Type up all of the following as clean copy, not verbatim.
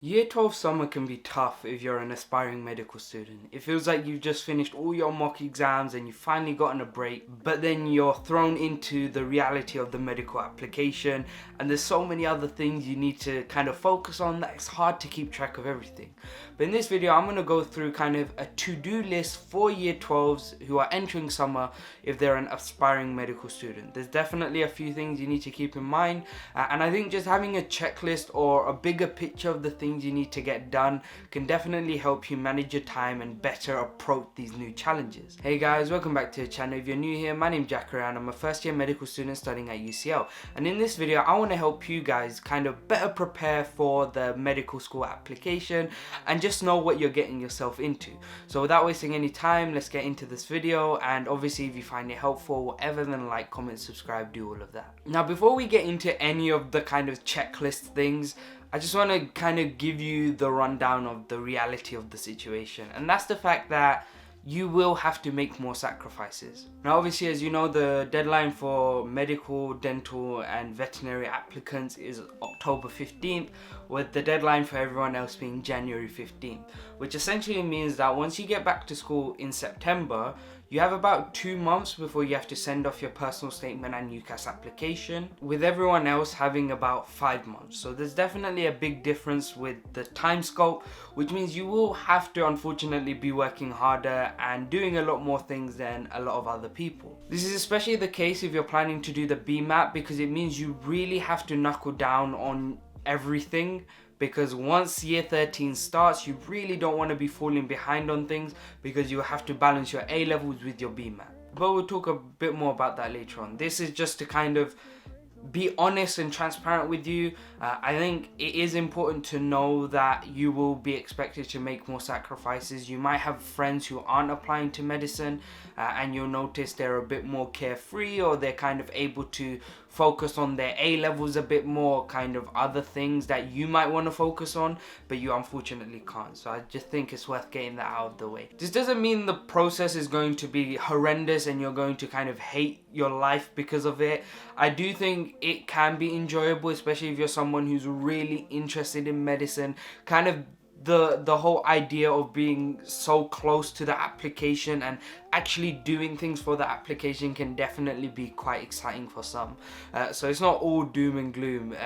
Year 12 summer can be tough if you're an aspiring medical student. It feels like you've just finished all your mock exams and you've finally gotten a break, but then you're thrown into the reality of the medical application and there's so many other things you need to kind of focus on that it's hard to keep track of everything. But in this video, I'm going to go through kind of a to-do list for Year 12s who are entering summer if they're an aspiring medical student. There's definitely a few things you need to keep in mind, and I think just having a checklist or a bigger picture of the things you need to get done can definitely help you manage your time and better approach these new challenges. Hey guys, welcome back to the channel. If you're new here, my name's Jacker and I'm a first year medical student studying at UCL, and in this video I want to help you guys kind of better prepare for the medical school application and just know what you're getting yourself into. So without wasting any time, let's get into this video, and obviously if you find it helpful, whatever, then like, comment, subscribe, do all of that. Now before we get into any of the kind of checklist things, I just want to kind of give you the rundown of the reality of the situation, and that's the fact that you will have to make more sacrifices. Now obviously, as you know, the deadline for medical, dental and veterinary applicants is October 15th, with the deadline for everyone else being January 15th, which essentially means that once you get back to school in September, you have about 2 months before you have to send off your personal statement and UCAT application, with everyone else having about 5 months. So there's definitely a big difference with the time scope, which means you will have to unfortunately be working harder and doing a lot more things than a lot of other people. This is especially the case if you're planning to do the BMAT, because it means you really have to knuckle down on everything, because once year 13 starts, you really don't want to be falling behind on things because you have to balance your A levels with your BMAT. But we'll talk a bit more about that later on. This is just to kind of be honest and transparent with you. I think it is important to know that you will be expected to make more sacrifices. You might have friends who aren't applying to medicine and you'll notice they're a bit more carefree, or they're kind of able to focus on their A levels a bit more, kind of other things that you might want to focus on but you unfortunately can't. So I just think it's worth getting that out of the way. This doesn't mean the process is going to be horrendous and you're going to kind of hate your life because of it. I do think it can be enjoyable, especially if you're someone who's really interested in medicine. Kind of the whole idea of being so close to the application and actually doing things for the application can definitely be quite exciting for some. So it's not all doom and gloom,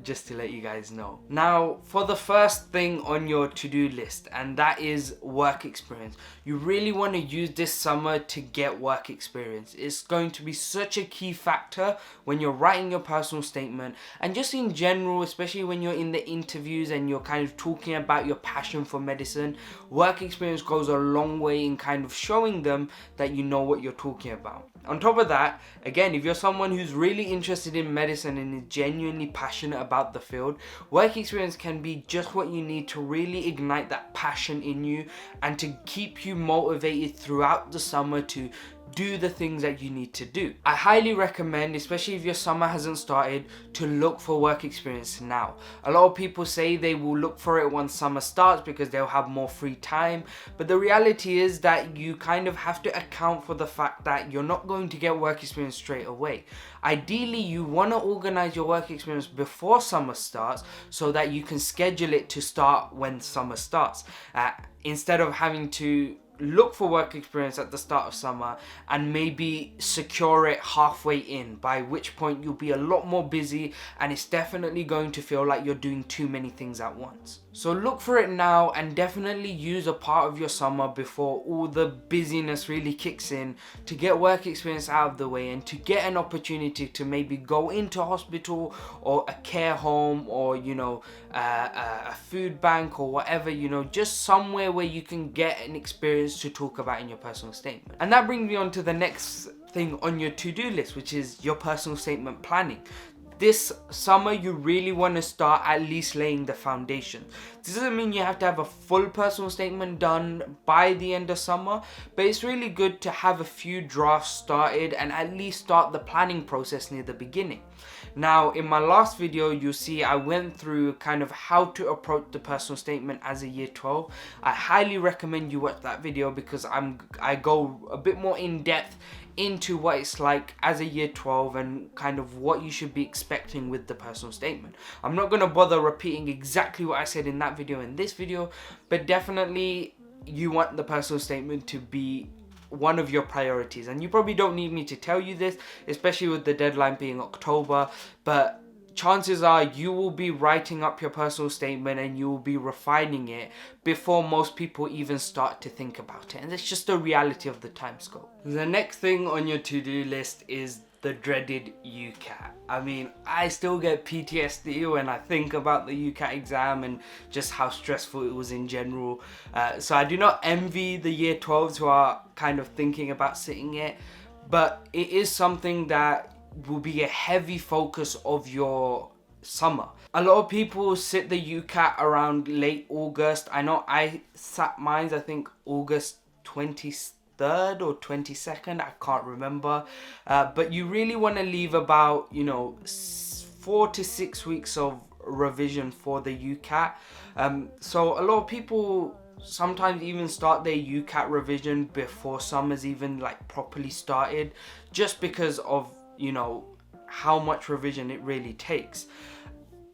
just to let you guys know. Now for the first thing on your to-do list, and that is work experience. You really want to use this summer to get work experience. It's going to be such a key factor when you're writing your personal statement, and just in general, especially when you're in the interviews and you're kind of talking about your passion for medicine. Work experience goes a long way in kind of showing them that you know what you're talking about. On top of that, again, if you're someone who's really interested in medicine and is genuinely passionate about the field, work experience can be just what you need to really ignite that passion in you and to keep you motivated throughout the summer to do the things that you need to do. I highly recommend, especially if your summer hasn't started, to look for work experience now. A lot of people say they will look for it once summer starts because they'll have more free time, but the reality is that you kind of have to account for the fact that you're not going to get work experience straight away. Ideally, you want to organize your work experience before summer starts so that you can schedule it to start when summer starts, instead of having to look for work experience at the start of summer and maybe secure it halfway in, by which point you'll be a lot more busy and it's definitely going to feel like you're doing too many things at once. So look for it now and definitely use a part of your summer before all the busyness really kicks in to get work experience out of the way and to get an opportunity to maybe go into a hospital or a care home or, you know, a food bank or whatever, you know, just somewhere where you can get an experience to talk about in your personal statement. And that brings me on to the next thing on your to-do list, which is your personal statement planning. This summer you really want to start at least laying the foundation. This doesn't mean you have to have a full personal statement done by the end of summer, but it's really good to have a few drafts started and at least start the planning process near the beginning. Now in my last video, you'll see I went through kind of how to approach the personal statement as a year 12. I highly recommend you watch that video because I go a bit more in depth into what it's like as a year 12 and kind of what you should be expecting with the personal statement. I'm not going to bother repeating exactly what I said in that video in this video, but definitely you want the personal statement to be one of your priorities. And you probably don't need me to tell you this, especially with the deadline being October, but chances are you will be writing up your personal statement and you will be refining it before most people even start to think about it. And it's just the reality of the time scope. The next thing on your to-do list is the dreaded UCAT. I mean, I still get PTSD when I think about the UCAT exam and just how stressful it was in general. So I do not envy the year 12s who are kind of thinking about sitting it, but it is something that will be a heavy focus of your summer. A lot of people sit the UCAT around late August. I know I sat mine, I think August 23rd or 22nd, I can't remember. But you really want to leave about, 4 to 6 weeks of revision for the UCAT. So a lot of people sometimes even start their UCAT revision before summer's even like properly started, just because of how much revision it really takes.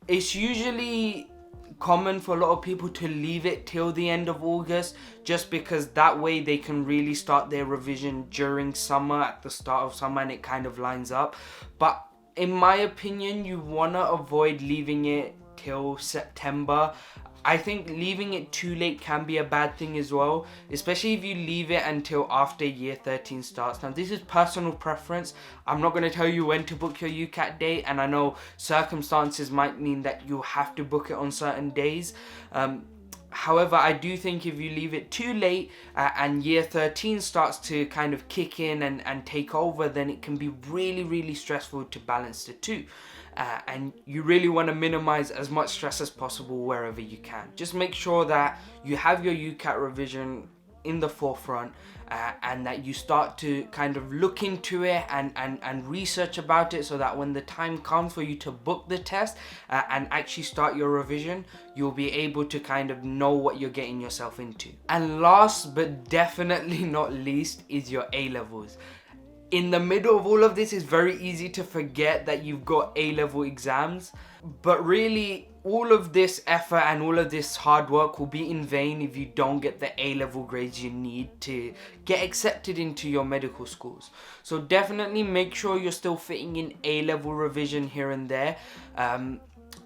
It's usually common for a lot of people to leave it till the end of August, just because that way they can really start their revision during summer, at the start of summer, and it kind of lines up. But in my opinion, you want to avoid leaving it till September. I think leaving it too late can be a bad thing as well, especially if you leave it until after year 13 starts. Now, this is personal preference. I'm not going to tell you when to book your UCAT date, and I know circumstances might mean that you have to book it on certain days. However, I do think if you leave it too late and year 13 starts to kind of kick in and take over, then it can be really, really stressful to balance the two. And you really want to minimize as much stress as possible wherever you can. Just make sure that you have your UCAT revision in the forefront, and that you start to kind of look into it and research about it, so that when the time comes for you to book the test and actually start your revision, you'll be able to kind of know what you're getting yourself into. And last but definitely not least is your A-levels. In the middle of all of this, it's very easy to forget that you've got A-level exams, but really all of this effort and all of this hard work will be in vain if you don't get the A-level grades you need to get accepted into your medical schools. So definitely make sure you're still fitting in A-level revision here and there,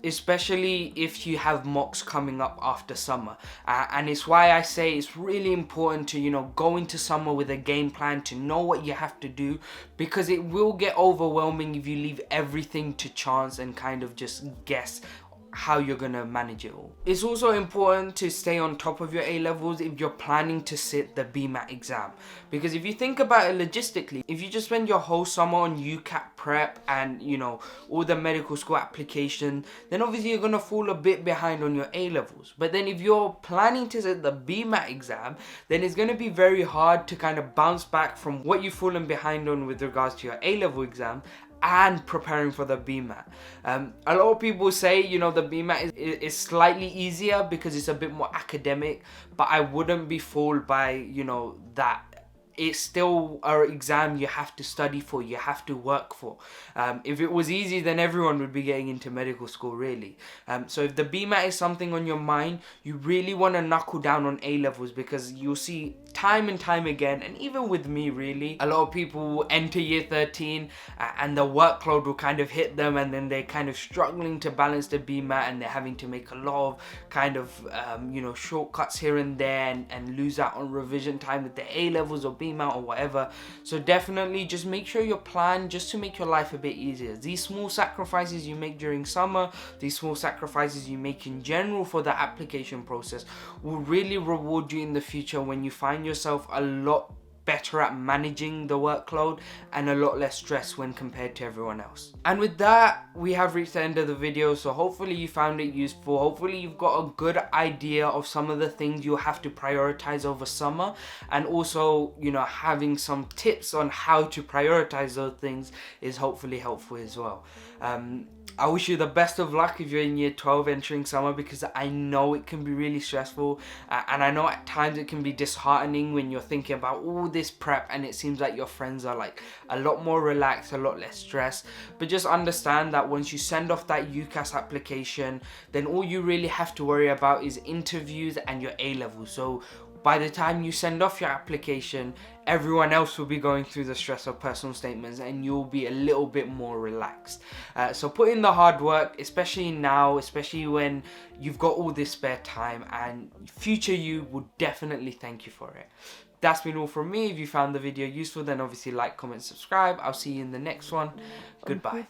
especially if you have mocks coming up after summer. And it's why I say it's really important to, go into summer with a game plan, to know what you have to do, because it will get overwhelming if you leave everything to chance and kind of just guess how you're gonna manage it all. It's also important to stay on top of your A-levels if you're planning to sit the BMAT exam, because if you think about it logistically, if you just spend your whole summer on UCAT prep and all the medical school application, then obviously you're gonna fall a bit behind on your A-levels. But then if you're planning to sit the BMAT exam, then it's gonna be very hard to kind of bounce back from what you've fallen behind on with regards to your A-level exam and preparing for the BMAT. A lot of people say, the BMAT is slightly easier because it's a bit more academic, but I wouldn't be fooled by, that. It's still an exam you have to study for, you have to work for. If it was easy, then everyone would be getting into medical school, really. So if the BMAT is something on your mind, you really want to knuckle down on A-levels, because you'll see time and time again, and even with me really, a lot of people will enter year 13 and the workload will kind of hit them, and then they're kind of struggling to balance the BMAT, and they're having to make a lot of kind of shortcuts here and there, and lose out on revision time with the A-levels or BMAT or whatever. So definitely just make sure your plan, just to make your life a bit easier. These small sacrifices you make during summer, these small sacrifices you make in general for the application process, will really reward you in the future when you find yourself a lot better at managing the workload and a lot less stress when compared to everyone else. And with that, we have reached the end of the video. So hopefully you found it useful. Hopefully you've got a good idea of some of the things you have to prioritize over summer, and also having some tips on how to prioritize those things is hopefully helpful as well. I wish you the best of luck if you're in year 12 entering summer, because I know it can be really stressful, and I know at times it can be disheartening when you're thinking about all this prep and it seems like your friends are like a lot more relaxed, a lot less stressed. But just understand that once you send off that UCAS application, then all you really have to worry about is interviews and your A-level. So by the time you send off your application, everyone else will be going through the stress of personal statements and you'll be a little bit more relaxed. So put in the hard work, especially now, especially when you've got all this spare time, and future you will definitely thank you for it. That's been all from me. If you found the video useful, then obviously like, comment, subscribe. I'll see you in the next one. Goodbye.